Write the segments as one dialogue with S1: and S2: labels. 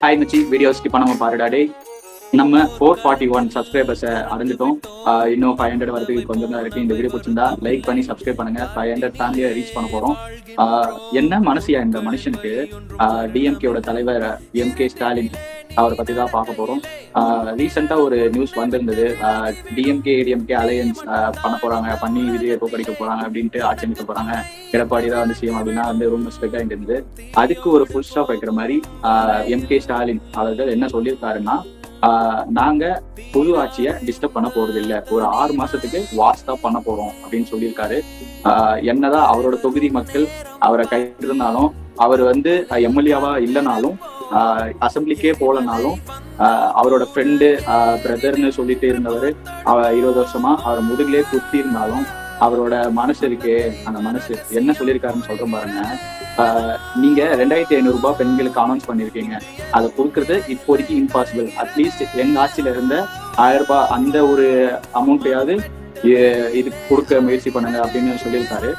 S1: Hi மச்சி, video skip பண்ணாம பாருடா டேய். நம்ம 441 சப்ஸ்கிரைபர்ஸை அடைஞ்சிட்டோம். இன்னும் 500 வரதுக்கு கொஞ்சம் தான் இருக்கு. இந்த வீடியோ பிடிச்சிருந்தா லைக் பண்ணி சப்ஸ்கிரைப் பண்ணுங்க. 500 ஃபேமிலியை ரீச் பண்ண போறோம். என்ன மனசியா இந்த மனுஷனுக்கு? டிஎம்கேயோட தலைவர் எம்.கே. ஸ்டாலின் அவரை பத்தி தான் பார்க்க போறோம். ரீசெண்டா ஒரு நியூஸ் வந்திருந்தது. டிஎம்கே ஏடிஎம்கே அலையன்ஸ் பண்ண போறாங்க, பண்ணி விஜயை தோக்கடிக்க போறாங்க அப்படின்ட்டு ஆட்சி அமைக்க போறாங்க, எடப்பாடி தான் வந்து சிஎம் அப்படின்னா வந்து ரொம்ப ஸ்பெக்டா இருந்தது. அதுக்கு ஒரு ஃபுல் ஸ்டாப் வைக்கிற மாதிரி எம்.கே. ஸ்டாலின் அவர்கள் என்ன சொல்லியிருக்காருன்னா, நாங்க புது ஆட்சியை டிஸ்டர்ப் பண்ண போறது இல்லை, ஒரு 6 மாசத்துக்கு வாஸ் தான் பண்ண போறோம் அப்படின்னு சொல்லியிருக்காரு. என்னதான் அவரோட தொகுதி மக்கள் அவரை கையிருந்தாலும், அவர் வந்து எம்எல்ஏவா இல்லைனாலும், அசம்பிளிக்கே போலனாலும், அவரோட ஃப்ரெண்டு பிரதர்னு சொல்லிட்டு இருந்தவர் 20 வருஷமா அவர் முதுகிலே குத்தி இருந்தாலும், அவரோட மனசு இருக்கு, அந்த மனசு என்ன சொல்லியிருக்காருன்னு சொல்றேன் பாருங்க. நீங்க 2500 ரூபாய் பெண்களுக்கு அனௌன்ஸ் பண்ணிருக்கீங்க, அதை கொடுக்கறது இப்போதைக்கு இம்பாசிபிள். அட்லீஸ்ட் எங்க ஆட்சியில இருந்த 1000 ரூபாய் அந்த ஒரு அமௌண்ட்டையாவது இது கொடுக்க முயற்சி பண்ணுங்க அப்படின்னு சொல்லியிருக்காரு.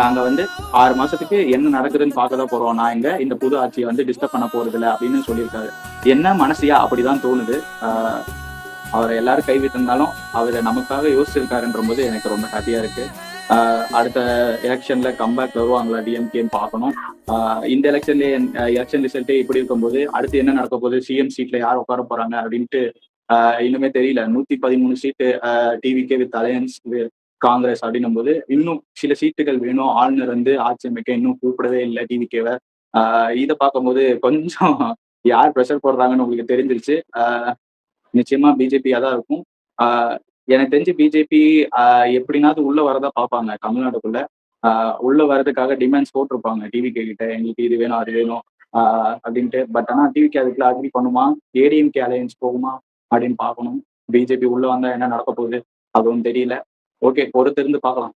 S1: நாங்க வந்து 6 மாசத்துக்கு என்ன நடக்குதுன்னு பார்க்கதான் போறோம், நான் இந்த புது ஆட்சியை வந்து டிஸ்டர்ப் பண்ண போறது இல்லை அப்படின்னு சொல்லியிருக்காரு. என்ன மனசியா அப்படிதான் தோணுது. அவரை எல்லாரும் கைவிட்டிருந்தாலும் அவரை நமக்காக யோசிச்சிருக்காருன்ற போது எனக்கு ரொம்ப ஹாப்பியா இருக்கு. அடுத்த எலெக்ஷன்ல கம்பேக் வருவாங்களா டிஎம்கேன்னு பார்க்கணும். இந்த எலெக்ஷன் ரிசல்ட்டே இப்படி இருக்கும்போது அடுத்து என்ன நடக்க போகுது, சிஎம் சீட்ல யார் உட்கார போறாங்க அப்படின்ட்டு இன்னுமே தெரியல. 113 சீட்டு டிவிகே வித் அலையன்ஸ் காங்கிரஸ் அப்படின்னும் போது இன்னும் சில சீட்டுகள் வேணும். ஆளுநர் வந்து ஆட்சி அமைக்க இன்னும் கூப்பிடவே இல்லை டிவிகேவை. இதை பார்க்கும்போது கொஞ்சம் யார் ப்ரெஷர் போடுறாங்கன்னு உங்களுக்கு தெரிஞ்சிருச்சு. நிச்சயமா பிஜேபியா தான் இருக்கும். எனக்கு தெரிஞ்சு பிஜேபி எப்படினாவது உள்ள வரதா பார்ப்பாங்க தமிழ்நாட்டுக்குள்ள. உள்ள வர்றதுக்காக டிமாண்ட்ஸ் போட்டிருப்பாங்க டிவிகே கிட்ட, எங்களுக்கு இது வேணும் அது வேணும் அப்படின்ட்டு. பட் ஆனா டிவிகே அதுக்குள்ள அக்ரி பண்ணுமா, ஏடிஎம்கே அலையன்ஸ் போகுமா அப்படின்னு பார்க்கணும். பிஜேபி உள்ள வந்தா என்ன நடக்க போகுது அதுவும் தெரியல. ஓகே, பொறுத்திருந்து பார்க்கலாம்.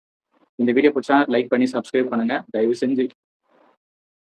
S1: இந்த வீடியோ பிடிச்சா லைக் பண்ணி சப்ஸ்கிரைப் பண்ணுங்க தயவு செஞ்சு.